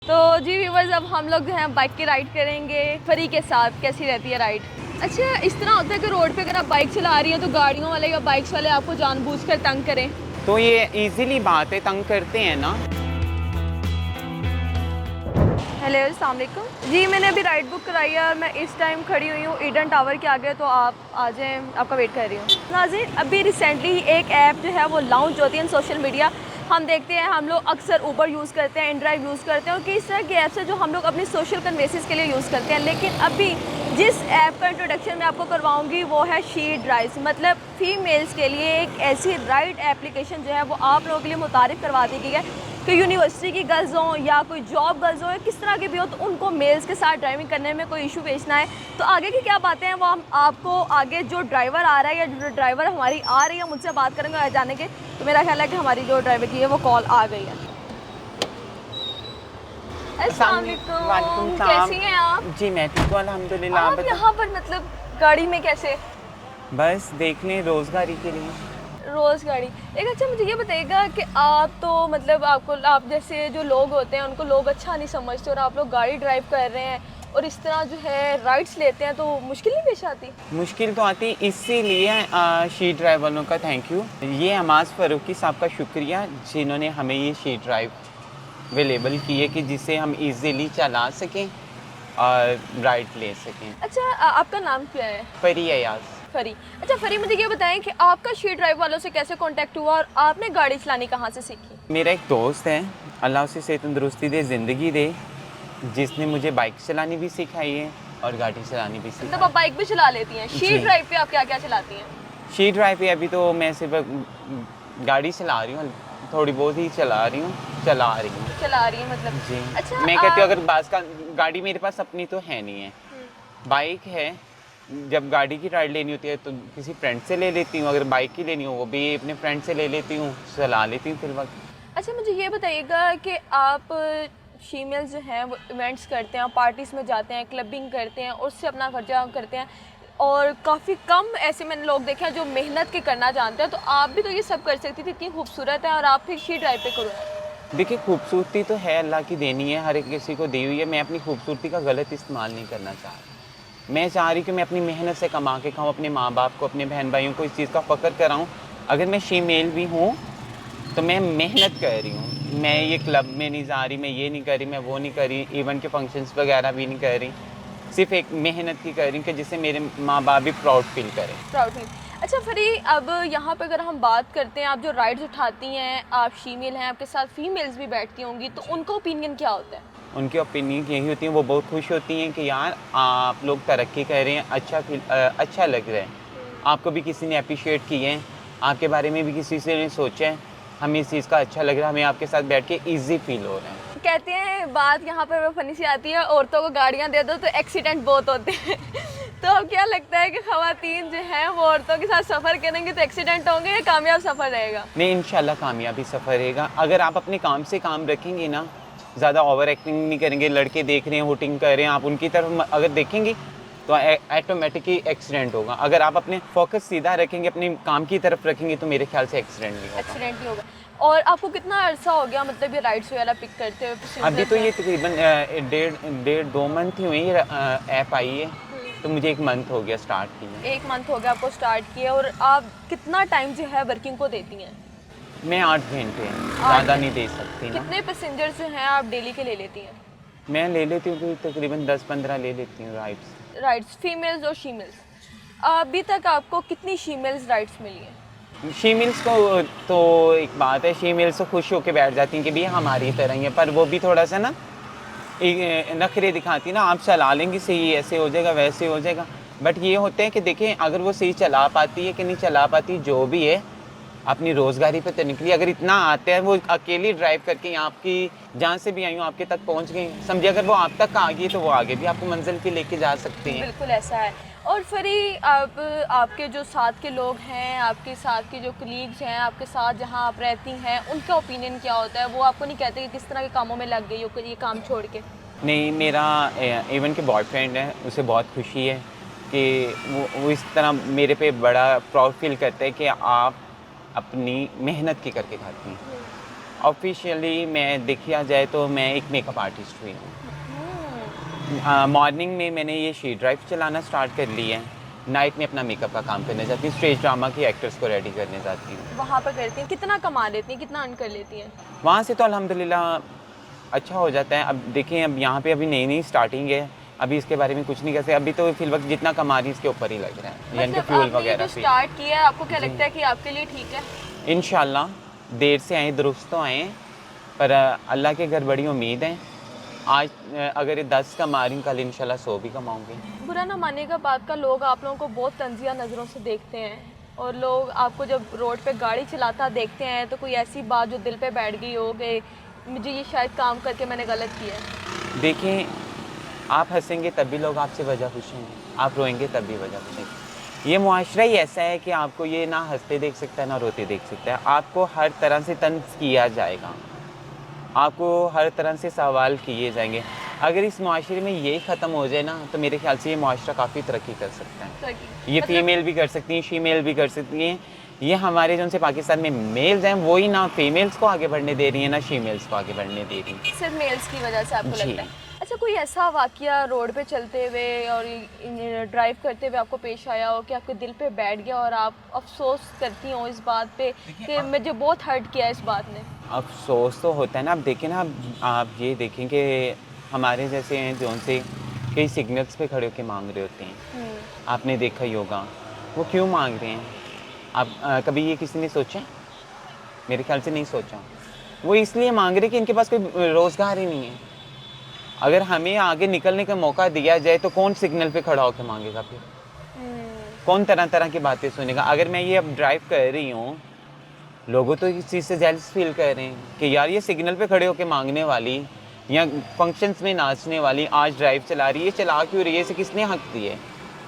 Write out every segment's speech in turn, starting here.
तो जी व्यूवर्स, अब हम लोग जो है बाइक की राइड करेंगे फरी के साथ। कैसी रहती है राइड? अच्छा, इस तरह होता है कि रोड पे अगर आप बाइक चला रही हैं तो गाड़ियों वाले या बाइक्स वाले आपको जानबूझकर तंग करें? तो ये इजीली बात है, तंग करते हैं ना। हेलो, अस्सलाम वालेकुम जी। मैंने अभी राइड बुक कराई है और मैं इस टाइम खड़ी हुई हूँ ईडन टावर के आगे, तो आप आ जाएँ, आपका वेट कर रही हूँ। नाज़रीन, अभी रिसेंटली एक ऐप जो है वो लॉन्च होती है सोशल मीडिया। हम देखते हैं, हम लोग अक्सर ऊबर यूज़ करते हैं, इनड्राइव यूज़ करते हैं और कई तरह की ऐप्स है जो हम लोग अपनी सोशल कन्वेंसेस के लिए यूज़ करते हैं। लेकिन अभी जिस ऐप का इंट्रोडक्शन मैं आपको करवाऊंगी वो है शी ड्राइव्स, मतलब फ़ीमेल्स के लिए एक ऐसी राइड एप्लीकेशन जो है वो आप लोगों के लिए मुतारिफ़ करवा दी गई है कि यूनिवर्सिटी की गर्ल्स हों या कोई जॉब गर्ल्स हो या किस तरह की भी हो, तो उनको मेल्स के साथ ड्राइविंग करने में कोई इशू पेश ना है। तो आगे की क्या बातें हैं वो हम आपको आगे जो ड्राइवर आ रहा है या जो ड्राइवर हमारी आ रही है मुझसे बात करेंगे जाने के। तो मेरा ख्याल है कि हमारी जो ड्राइवर की है वो कॉल आ गई है। अस्सलाम वालेकुम, कैसी हैं आप? जी मैं ठीक हूँ अल्हम्दुलिल्लाह। आप यहाँ पर मतलब गाड़ी में कैसे? बस देखने रोजगारी के लिए। रोज़ गाड़ी। एक अच्छा मुझे ये बताइएगा कि आप तो मतलब आप जैसे जो लोग होते हैं उनको लोग अच्छा नहीं समझते और आप लोग गाड़ी ड्राइव कर रहे हैं और इस तरह जो है राइड्स लेते हैं, तो मुश्किल नहीं पेश आती? मुश्किल तो आती, इसीलिए शी ड्राइव वालों का थैंक यू। ये हमास फ़ारूकी साहब का शुक्रिया जिन्होंने हमें ये शी ड्राइव अवेलेबल की है कि जिसे हम इजीली चला सकें और राइड ले सकें। अच्छा, आपका नाम क्या है? फरी अयाज। फरी। अच्छा फरी, मुझे ये बताएं कि आपका शी ड्राइव वालों से कैसे कांटेक्ट हुआ और आपने गाड़ी चलानी कहाँ से सीखी? मेरा एक दोस्त है, अल्लाह उसे सेहत तंदुरुस्ती दे, ज़िंदगी दे, जिसने मुझे बाइक चलानी भी सिखाई है और गाड़ी चलानी भी मतलब सिखाई आप बाइक भी चला लेती हैं? She ji. ड्राइव पे आप क्या क्या चलाती हैं? शी ड्राइव पे अभी तो मैं सिर्फ गाड़ी चला रही हूँ, थोड़ी बहुत ही चला रही हूँ। चला रही है मतलब? जी। अच्छा, मैं कहती हूँ अगर बास का गाड़ी मेरे पास अपनी तो है नहीं है, बाइक है। जब गाड़ी की राइड लेनी होती है तो किसी फ्रेंड से ले लेती हूँ, अगर बाइक की लेनी हो वो भी अपने फ्रेंड से ले लेती हूँ, चला लेती हूँ फिर वक्त। अच्छा मुझे ये बताइएगा कि आप फीमेल्स जो हैं वो इवेंट्स करते हैं, पार्टीज़ में जाते हैं, क्लबिंग करते हैं और उससे अपना खर्चा करते हैं और काफ़ी कम ऐसे मैंने लोग देखे हैं जो मेहनत के करना जानते हैं। तो आप भी तो ये सब कर सकती थी, इतनी खूबसूरत है और आप फिर शी ड्राइव पे करो। देखिए खूबसूरती तो है, अल्लाह की देनी है, हर एक किसी को दी हुई है। मैं अपनी खूबसूरती का गलत इस्तेमाल नहीं करना चाह रही। मैं चाह रही कि मैं अपनी मेहनत से कमा के खाऊँ, अपने माँ बाप को, अपने बहन भाइयों को इस चीज़ का फ़ख्र कराऊँ। अगर मैं शीमेल भी हूँ तो मैं मेहनत कर रही हूँ, मैं ये क्लब में नहीं जा रही, मैं ये नहीं कर रही, मैं वो नहीं कर रही, इवेंट के फंक्शंस वगैरह भी नहीं कर रही, सिर्फ एक मेहनत ही कर रही हूँ कि जिससे मेरे माँ बाप भी प्राउड फील करें। Proud feel. अच्छा फरी, अब यहाँ पे अगर हम बात करते हैं, आप जो राइड्स उठाती हैं, आप फीमेल हैं, आपके साथ फीमेल्स भी बैठती होंगी, तो उनका ओपिनियन क्या होता है? उनकी ओपिनियन यही होती है, वो बहुत खुश होती हैं कि यार आप लोग तरक्की कर रहे हैं, अच्छा लग रहा है, आपको भी किसी ने अप्रिशिएट किए हैं, आपके बारे में भी किसी से ने सोचा है, हमें इस चीज़ का अच्छा लग रहा है, हमें आपके साथ बैठ के ईजी फील हो रहा है। कहते हैं बात यहाँ पर फनी सी आती है, औरतों को गाड़ियाँ दे दो तो एक्सीडेंट बहुत होते हैं। तो अब क्या लगता है कि ख़वातीन जो हैं वो औरतों के साथ सफ़र करेंगे तो एक्सीडेंट होंगे या कामयाब सफ़र रहेगा? नहीं, इंशाल्लाह कामयाबी सफ़र रहेगा। अगर आप अपने काम से काम रखेंगे ना, ज़्यादा ओवर एक्टिंग नहीं करेंगे, लड़के देख रहे हैं, हुटिंग कर रहे हैं, आप उनकी तरफ अगर देखेंगे तो ऑटोमेटिकली एक्सीडेंट होगा। अगर आप अपने फोकस सीधा रखेंगे, अपने काम की तरफ रखेंगे तो मेरे ख्याल से एक्सीडेंट नहीं होगा। एक्सीडेंट नहीं होगा। और आपको कितना अरसा हो गया मतलब ये राइड्स वगैरह पिक करते हुए? अभी तो ये तकरीबन डेढ़ 2 मंथ ही हुए ये ऐप आई है, तो मुझे 1 मंथ हो गया स्टार्ट किए। 1 मंथ हो गया आपको स्टार्ट किया। और आप कितना टाइम जो है वर्किंग को देती हैं? मैं 8 घंटे, ज़्यादा नहीं दे सकती ना। कितने पैसेंजर्स जो हैं आप डेली के ले लेती हैं? मैं ले लेती हूँ तो तकरीबन 10-15 ले लेती हूँ राइड्स, फीमेल्स और शीमेल्स। अभी तक आपको कितनी शीमेल्स राइड्स मिली हैं? शीमेल्स को तो एक बात है, शीमेल्स तो खुश होकर बैठ जाती हैं कि भैया हमारी तरह ही है, पर वो भी थोड़ा सा ना नखरे दिखाती ना, आप चला लेंगी सही, ऐसे हो जाएगा वैसे हो जाएगा। बट ये होते हैं कि देखें अगर वो सही चला पाती है कि नहीं चला पाती, जो भी है अपनी रोज़गारी पे तो निकली। अगर इतना आते हैं वो अकेली ड्राइव करके आपकी जहाँ से भी आई हूँ आपके तक पहुँच गई, समझिए अगर वो आप तक आ गई तो वो आगे भी आपको मंजिल पे लेके जा सकती हैं। बिल्कुल ऐसा है। और फरी, आप आपके जो साथ के लोग हैं, आपके साथ के जो कलीग्स हैं, आपके साथ जहाँ आप रहती हैं, उनका ओपिनियन क्या होता है? वो आपको नहीं कहते कि किस तरह के कामों में लग गई हो ये काम छोड़ के? नहीं, मेरा इवन के बॉयफ्रेंड है, उसे बहुत खुशी है कि वो इस तरह मेरे पे बड़ा प्राउड फील करता है कि आप अपनी मेहनत की करके खाती हैं ऑफिशियली मैं देखा जाए तो मैं एक मेकअप आर्टिस्ट हुई हूँ। मॉर्निंग में मैंने ये शी ड्राइव चलाना स्टार्ट कर ली है, नाइट में अपना मेकअप का काम करने जाती हूँ, स्टेज ड्रामा की एक्टर्स को रेडी करने जाती हूँ। वहाँ पर करती हैं, कितना कमा लेती हैं, कितना अर्न कर लेती हैं? वहाँ से तो अल्हम्दुलिल्लाह अच्छा हो जाता है। अब देखें, अब यहाँ पे अभी नई नई स्टार्टिंग है, अभी इसके बारे में कुछ नहीं कर सकते। अभी तो फिल वक्त जितना कमा रही है इसके ऊपर ही लग रहा है, यानी कि मतलब फ्यूल आपने ये वगैरह जो से। स्टार्ट किया है, आपको क्या लगता है कि आपके लिए ठीक है? इंशाल्लाह देर से आए दुरुस्त तो आए, पर अल्लाह के घर बड़ी उम्मीद है। आज अगर 10 कमा रही हूँ, कल इंशाल्लाह 100 भी कमाऊँगी। बुरा ना मानिएगा बात का, लोग आप लोगों को बहुत तंजिया नज़रों से देखते हैं, और लोग आपको जब रोड पे गाड़ी चलाता देखते हैं तो कोई ऐसी बात जो दिल पे बैठ गई हो कि मुझे ये शायद काम करके मैंने गलत किया है। देखें, आप हंसेंगे तब भी लोग आपसे वजह पूछेंगे, आप रोएंगे तब भी वजह पूछेंगे। ये मुआशरा ही ऐसा है कि आपको ये ना हंसते देख सकता है ना रोते देख सकता है। आपको हर तरह से तंज किया जाएगा, आपको हर तरह से सवाल किए जाएंगे। अगर इस मुआशरे में यही ख़त्म हो जाए ना, तो मेरे ख्याल से ये मुआशरा काफ़ी तरक्की कर सकता है। ये मतलब फीमेल भी कर सकती हैं, शीमेल भी कर सकती हैं। ये हमारे जो से पाकिस्तान में मेल्स हैं, वही ना फीमेल्स को आगे बढ़ने दे रही हैं, ना शीमेल्स को आगे बढ़ने दे रही हैं। सिर्फ मेल्स की वजह से आपको जी। लगता है? अच्छा, कोई ऐसा वाकया रोड पे चलते हुए और ड्राइव करते हुए आपको पेश आया हो कि आपके दिल पे बैठ गया और आप अफसोस करती हो इस बात पे कि मुझे बहुत हर्ट किया इस बात ने? अफसोस तो होता है ना। अब देखें ना, आप ये देखें कि हमारे जैसे हैं जो से कई सिग्नल्स पे खड़े होकर मांग रहे होते हैं, आपने देखा ही होगा। वो क्यों मांग रहे हैं? आप कभी ये किसी ने सोचा? मेरे ख्याल से नहीं सोचा। वो इसलिए मांग रहे कि इनके पास कोई रोज़गार ही नहीं है। अगर हमें आगे निकलने का मौका दिया जाए तो कौन सिग्नल पे खड़ा होकर मांगेगा फिर? कौन तरह तरह की बातें सुनेगा? अगर मैं ये अब ड्राइव कर रही हूँ, लोगों तो इस चीज़ से जेलस फील कर रहे हैं कि यार ये सिग्नल पे खड़े होकर मांगने वाली या फंक्शंस में नाचने वाली आज ड्राइव चला रही है, चला क्यों रही है, इसे किसने हक दिए?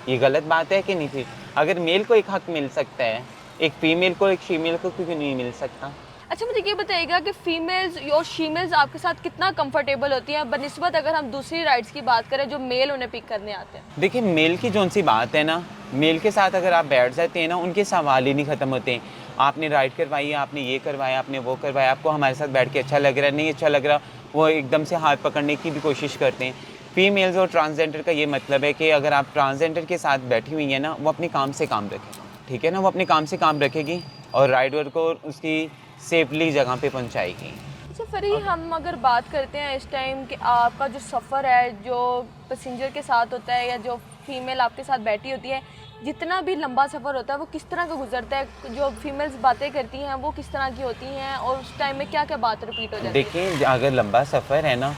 ये गलत बात है कि नहीं? फिर अगर मेल को एक हक मिल सकता है, एक फीमेल को एक फीमेल को क्यों नहीं मिल सकता? अच्छा, मुझे ये बताइएगा कि फीमेल्स और शीमेल्स आपके साथ कितना कंफर्टेबल होती हैं बनिस्बत अगर हम दूसरी राइड्स की बात करें जो मेल उन्हें पिक करने आते हैं? देखिए, मेल की जौन सी बात है ना, मेल के साथ अगर आप बैठ जाते हैं ना, उनके सवाल ही नहीं ख़त्म होते हैं। आपने राइड करवाई है, आपने ये करवाया, आपने वो करवाया, आपको हमारे साथ बैठ के अच्छा लग रहा है, नहीं अच्छा लग रहा, वो एकदम से हाथ पकड़ने की भी कोशिश करते हैं। फीमेल्स और ट्रांसजेंडर का ये मतलब है कि अगर आप ट्रांसजेंडर के साथ बैठी हुई हैं ना, वो अपने काम से काम रखेगा, ठीक है ना? वो अपने काम से काम रखेगी और राइडर को उसकी सेफली जगह पे पहुंचाएगी। अच्छा फरी, हम अगर बात करते हैं इस टाइम कि आपका जो सफ़र है जो पैसेंजर के साथ होता है या जो फीमेल आपके साथ बैठी होती है, जितना भी लंबा सफ़र होता है वो किस तरह का गुजरता है? जो फीमेल्स बातें करती हैं वो किस तरह की होती हैं और उस टाइम में क्या क्या बात रिपीट हो जाती है? देखिए, अगर लंबा सफ़र है ना,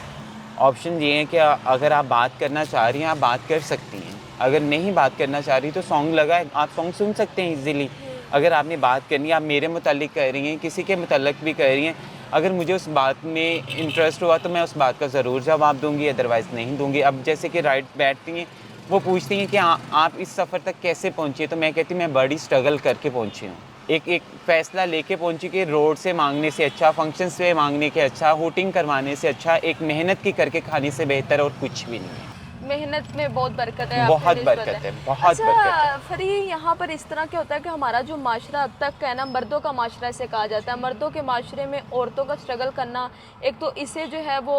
ऑप्शन ये है कि अगर आप बात करना चाह रही हैं, आप बात कर सकती हैं। अगर नहीं बात करना चाह रही तो सॉन्ग लगाए, आप सॉन्ग सुन सकते हैं ईज़िली। अगर आपने बात करनी है, आप मेरे मुतालिक कह रही हैं, किसी के मुतालिक भी कह रही हैं, अगर मुझे उस बात में इंटरेस्ट हुआ तो मैं उस बात का ज़रूर जवाब दूँगी, अदरवाइज़ नहीं दूँगी। अब जैसे कि राइड बैठती हैं, वो पूछती हैं कि आप इस सफ़र तक कैसे पहुँची? तो मैं कहती हूँ मैं बड़ी स्ट्रगल करके पहुँची हूँ। एक फ़ैसला लेके पहुँची कि रोड से मांगने से अच्छा, फंक्शन से मांगने के अच्छा, हुटिंग करवाने से अच्छा, एक मेहनत की करके खाने से बेहतर और कुछ भी नहीं है। मेहनत में बहुत बरकत है, बहुत आपने बरकत निस्बत है, बहुत अच्छा बरकत है। फरी, यहाँ पर इस तरह क्या होता है कि हमारा जो माशरा अब तक का है ना, मर्दों का माशरा इसे कहा जाता है। मर्दों के माशरे में औरतों का स्ट्रगल करना, एक तो इसे जो है वो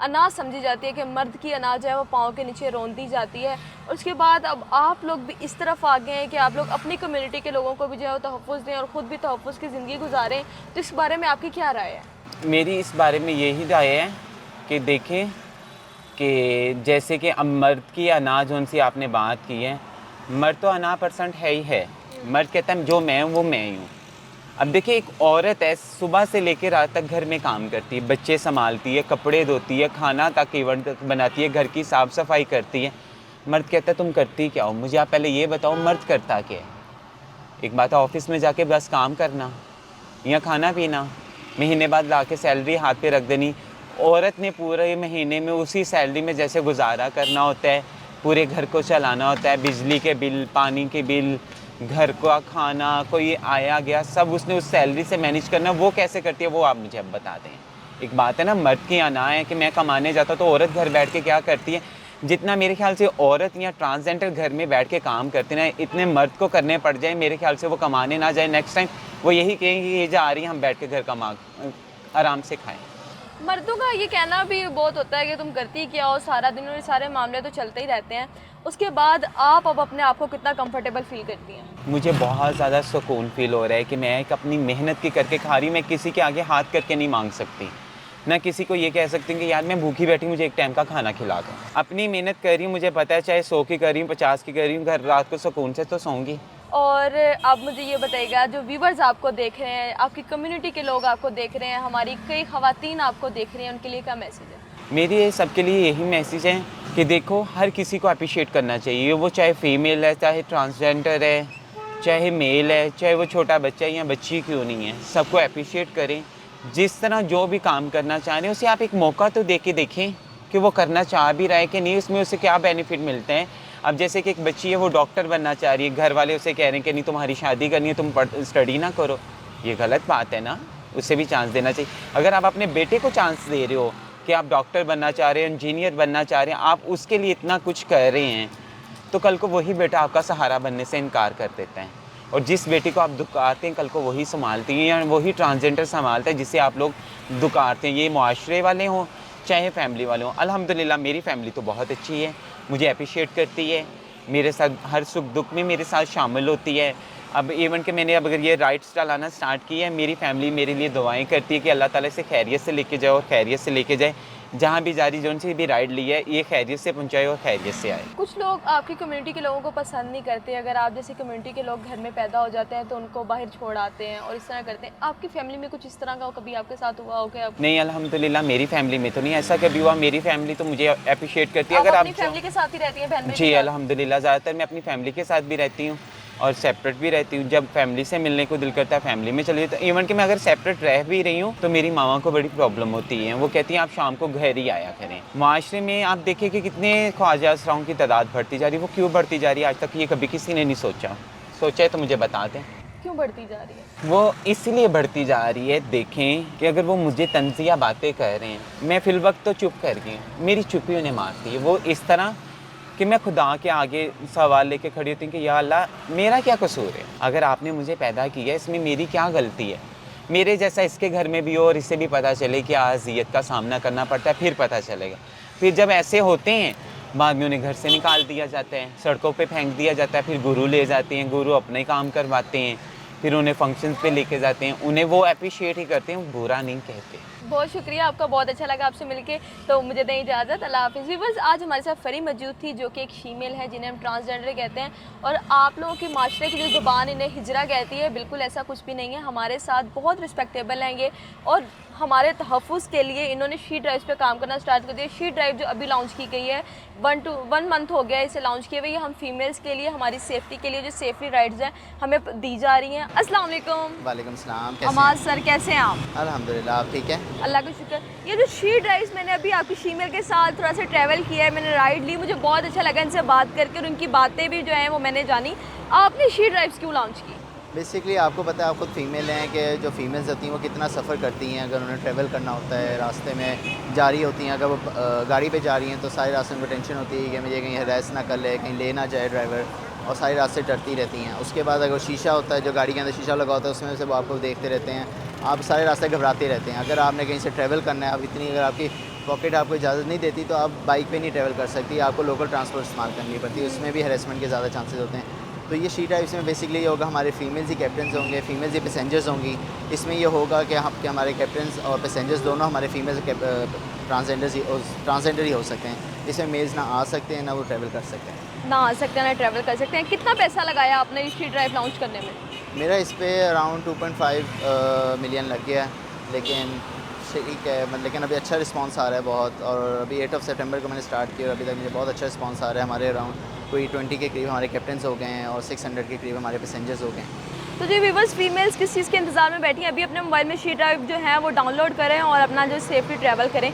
अनाज समझी जाती है कि मर्द की अनाज है वो पाँव के नीचे रोन दी जाती है। और उसके बाद अब आप लोग भी इस तरफ आ गए हैं कि आप लोग अपनी कम्युनिटी के लोगों को भी जो है वो तहफ़्फ़ुज़ दें और ख़ुद भी तहफ़्फ़ुज़ की ज़िंदगी गुजारें। तो इस बारे में आपकी क्या राय है? मेरी इस बारे में यही राय है कि देखें कि जैसे कि अब मर्द की अना जोन सी आपने बात की है, मर्द तो अना परसेंट है ही है। मर्द कहता है जो मैं हूँ वो मैं ही हूँ। अब देखिए, एक औरत है, सुबह से लेकर रात तक घर में काम करती है, बच्चे संभालती है, कपड़े धोती है, खाना तक इवन तक बनाती है, घर की साफ़ सफाई करती है। मर्द कहता है तुम करती क्या हो? मुझे आप पहले ये बताओ, मर्द करता क्या है? एक बात है ऑफिस में जाके बस काम करना या खाना पीना, महीने बाद ला के सैलरी हाथ पे रख देनी। औरत ने पूरे महीने में उसी सैलरी में जैसे गुजारा करना होता है, पूरे घर को चलाना होता है, बिजली के बिल, पानी के बिल, घर का खाना, कोई आया गया, सब उसने उस सैलरी से मैनेज करना। वो कैसे करती है वो आप मुझे अब बता दें। एक बात है ना, मर्द की अना है कि मैं कमाने जाता तो औरत घर बैठ के क्या करती है। जितना मेरे ख्याल से औरत या ट्रांसजेंडर घर में बैठ के काम करते ना, इतने मर्द को करने पड़ जाए, मेरे ख्याल से वो कमाने ना जाए। नेक्स्ट टाइम वो यही कहेंगे ये जा रही है, हम बैठ के घर आराम से खाएं। मर्दों का ये कहना भी बहुत होता है कि तुम करती क्या हो सारा दिन, और ये सारे मामले तो चलते ही रहते हैं। उसके बाद आप अब अपने आप को कितना कंफर्टेबल फील करती हैं? मुझे बहुत ज़्यादा सुकून फ़ील हो रहा है कि मैं एक अपनी मेहनत की करके खा रही हूँ। मैं किसी के आगे हाथ करके नहीं मांग सकती, ना किसी को ये कह सकती कि यार मैं भूखी बैठी, मुझे एक टाइम का खाना खिला दो। अपनी मेहनत कर रही हूँ, मुझे पता है चाहे 100 की कर रही हूँ, 50 की कर रही हूँ, घर रात को सुकून से तो सोऊंगी। और आप मुझे ये बताइएगा, जो व्यूवर्स आपको देख रहे हैं, आपकी कम्युनिटी के लोग आपको देख रहे हैं, हमारी कई ख़वातीन आपको देख रही हैं, उनके लिए क्या मैसेज है? मेरी ये सबके लिए यही मैसेज है कि देखो, हर किसी को अप्रिशिएट करना चाहिए। वो चाहे फीमेल है, चाहे ट्रांसजेंडर है, चाहे मेल है, चाहे वो छोटा बच्चा है या बच्ची क्यों नहीं है, सबको अप्रिशिएट करें। जिस तरह जो भी काम करना चाह रहे हैं उसे आप एक मौका तो दे के देखें कि वो करना चाह भी रहा है कि नहीं, उसमें उसे क्या बेनिफिट मिलते हैं। अब जैसे कि एक बच्ची है, वो डॉक्टर बनना चाह रही है, घर वाले उसे कह रहे हैं कि नहीं तुम्हारी शादी करनी है, तुम स्टडी ना करो, ये गलत बात है ना। उसे भी चांस देना चाहिए। अगर आप अपने बेटे को चांस दे रहे हो कि आप डॉक्टर बनना चाह रहे हैं, इंजीनियर बनना चाह रहे हैं, आप उसके लिए इतना कुछ कर रहे हैं, तो कल को वही बेटा आपका सहारा बनने से इनकार कर देता है। और जिस बेटी को आप दुकाते हैं, कल को वही संभालती है, या वही ट्रांसजेंडर संभालता है जिसे आप लोग दुकारते हैं। ये मुआशरे वाले हों चाहे फैमिली वाले हों। अल्हम्दुलिल्लाह मेरी फैमिली तो बहुत अच्छी है, मुझे अप्रिशिएट करती है, मेरे साथ हर सुख दुख में मेरे साथ शामिल होती है। अब इवन कि मैंने अब अगर ये राइड्स चलाना स्टार्ट की है, मेरी फैमिली मेरे लिए दुआएं करती है कि अल्लाह ताला से खैरियत से लेके जाए और खैरियत से लेके जाए। जहाँ भी जा रही, जो से भी राइड ली है, ये खैरियत से पहुँचाए और खैरियत से आए। कुछ लोग आपकी कम्युनिटी के लोगों को पसंद नहीं करते। अगर आप जैसे कम्युनिटी के लोग घर में पैदा हो जाते हैं तो उनको बाहर छोड़ आते हैं और इस तरह करते हैं। आपकी फैमिली में कुछ इस तरह का कभी आपके साथ हुआ हो क्या? नहीं, अल्हम्दुलिल्लाह मेरी फैमिली में तो नहीं ऐसा कभी हुआ। मेरी फैमिली तो मुझे अप्रिशिएट करती है। आप अगर अपनी आप फैमिली के साथ ही रहती हैं, बहन भाई जी के साथ? अल्हम्दुलिल्लाह ज़्यादातर मैं अपनी फैमिली के साथ भी रहती हूँ और सेपरेट भी रहती हूँ। जब फैमिली से मिलने को दिल करता है फैमिली में चली जाती हूँ। इवन कि मैं अगर सेपरेट रह भी रही हूँ तो मेरी मामा को बड़ी प्रॉब्लम होती है। वो कहती हैं आप शाम को घर ही आया करें। माशरे में आप देखिए कि कितने ख्वाजा असराओं की तादाद बढ़ती जा रही है। वो क्यों बढ़ती जा रही है, आज तक ये कभी किसी ने नहीं सोचा। सोचा है तो मुझे बता दें क्यों बढ़ती जा रही है? वो इसलिए बढ़ती जा रही है। देखें कि अगर वो मुझे तंज़िया बातें कह रहे हैं, मैं फ़िलवक्त तो चुप कर गई, मेरी चुप्पी उन्हें मारती है। वो इस तरह कि मैं खुदा के आगे सवाल लेके खड़ी होती हूँ कि या अल्लाह मेरा क्या कसूर है, अगर आपने मुझे पैदा किया इसमें मेरी क्या गलती है। मेरे जैसा इसके घर में भी हो और इसे भी पता चले कि अज़ियत का सामना करना पड़ता है, फिर पता चलेगा। फिर जब ऐसे होते हैं बाद में उन्हें घर से निकाल दिया जाता है, सड़कों पे फेंक दिया जाता है, फिर गुरु ले जाते हैं, गुरु अपने काम करवाते हैं, फिर उन्हें फंक्शंस पे लेके जाते हैं, उन्हें वो अप्रिशिएट ही करते हैं, बुरा नहीं कहते। बहुत शुक्रिया आपका, बहुत अच्छा लगा आपसे मिलके। तो मुझे दें इजाज़त, अल्लाह हाफ़िज़। व्यूअर्स, आज हमारे साथ फरी मौजूद थी जो कि एक फीमेल है जिन्हें हम ट्रांसजेंडर कहते हैं। और आप लोगों की माशरे की जो ज़ुबान इन्हें हिजरा कहती है, बिल्कुल ऐसा कुछ भी नहीं है। हमारे साथ बहुत रिस्पेक्टेबल हैं ये, और हमारे तहफ़्फ़ुज़ के लिए इन्होंने शी ड्राइव्स पे काम करना स्टार्ट कर दिया। शी ड्राइव जो अभी लॉन्च की गई है, 1 मंथ हो गया इसे लॉन्च किए हुए। ये हम फीमेल्स के लिए, हमारी सेफ्टी के लिए जो सेफ्टी राइड्स हैं हमें दी जा रही हैं। अस्सलाम वालेकुम। वालेकुम सलाम। अमाज सर, कैसे हैं आप? अल्हम्दुलिल्लाह, आप ठीक है? अल्लाह का शुक्र। ये जो शी ड्राइव्स मैंने अभी आपकी फीमेल के साथ थोड़ा सा ट्रैवल किया है, मैंने राइड ली, मुझे बहुत अच्छा लगा इनसे बात करके और उनकी बातें भी जो हैं वो मैंने जानी। आपने शी ड्राइव्स क्यों लॉन्च की? बेसिकली आपको पता है, आप खुद फीमेल हैं, कि जो फीमेल्स होती हैं वो कितना सफ़र करती हैं। अगर उन्हें ट्रैवल करना होता है, रास्ते में जा रही होती हैं, अगर वो गाड़ी पे जा रही हैं तो सारे रास्ते में टेंशन होती है कि मुझे कहीं हरास ना कर ले, कहीं ले ना जाए ड्राइवर, और सारे रास्ते डरती रहती हैं। उसके बाद अगर शीशा होता है, जो गाड़ी के अंदर शीशा लगा होता है, उसमें से वो आपको देखते रहते हैं, आप सारे रास्ते घबराते रहते हैं। अगर आपने कहीं से ट्रैवल करना है, अब इतनी अगर आपकी पॉकेट आपको इजाज़त नहीं देती तो आप बाइक पे नहीं ट्रैवल कर सकती, आपको लोकल ट्रांसपोर्ट इस्तेमाल करनी पड़ती है, उसमें भी हरेसमेंट के ज़्यादा चांसेस होते हैं। तो ये शी ड्राइव्स में बेसिकली ये होगा, हमारे फीमेल्स ही कैप्टन्स होंगे, फीमेल्स ही पैसेंजर्स होंगी। इसमें ये होगा कि हमारे कैप्टन्स और पैसेंजर्स दोनों हमारे फीमेल्स ट्रांसजेंडर ही हो सकते हैं। इसमें मेल्स ना आ सकते हैं, ना वो ट्रैवल कर सकते हैं। ना आ सकते हैं ना ट्रैवल कर सकते हैं। कितना पैसा लगाया आपने इस शी ड्राइव लॉन्च करने में? मेरा इस पर अराउंड 2.5 मिलियन लग गया, लेकिन ठीक है, लेकिन अभी अच्छा रिस्पांस आ रहा है बहुत। और अभी 8 सितंबर को मैंने स्टार्ट किया और अभी तक मुझे बहुत अच्छा रिस्पांस आ रहा है। हमारे अराउंड कोई 20 के करीब हमारे कैप्टन्स हो गए हैं और 600 के करीब हमारे पैसेंजर्स हो गए हैं। तो जी व्यूअर्स, फीमेल्स किस चीज़ के इंतज़ार में बैठी हैं? अभी अपने मोबाइल में शी ड्राइव जो है वो डाउनलोड करें और अपना जो सेफली ट्रैवल करें।